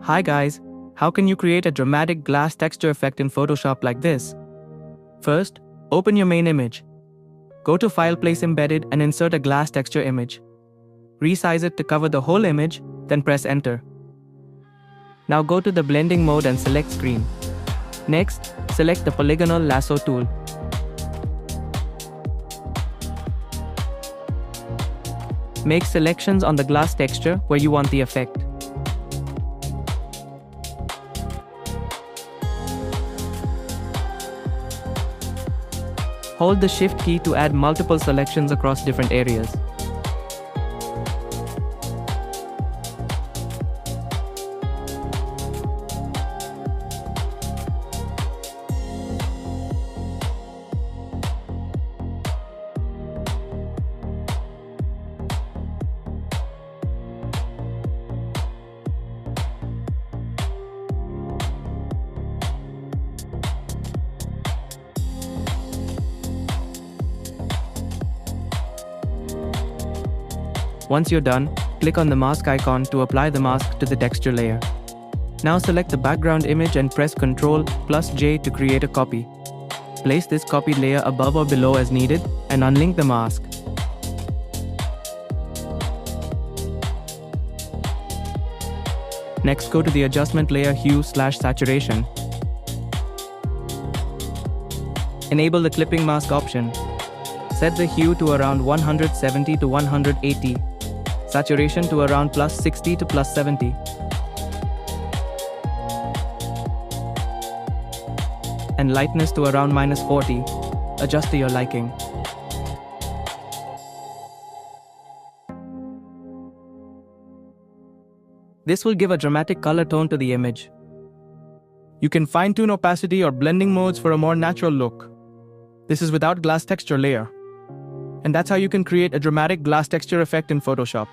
Hi guys, how can you create a dramatic glass texture effect in Photoshop like this? First, open your main image. Go to File, Place Embedded and insert a glass texture image. Resize it to cover the whole image, then press Enter. Now go to the blending mode and select Screen. Next, select the polygonal lasso tool. Make selections on the glass texture where you want the effect. Hold the Shift key to add multiple selections across different areas. Once you're done, click on the mask icon to apply the mask to the texture layer. Now select the background image and press Ctrl+J to create a copy. Place this copied layer above or below as needed and unlink the mask. Next, go to the adjustment layer hue/saturation. Enable the clipping mask option. Set the hue to around 170 to 180. Saturation to around +60 to +70. And lightness to around -40. Adjust to your liking. This will give a dramatic color tone to the image. You can fine-tune opacity or blending modes for a more natural look. This is without glass texture layer. And that's how you can create a dramatic glass texture effect in Photoshop.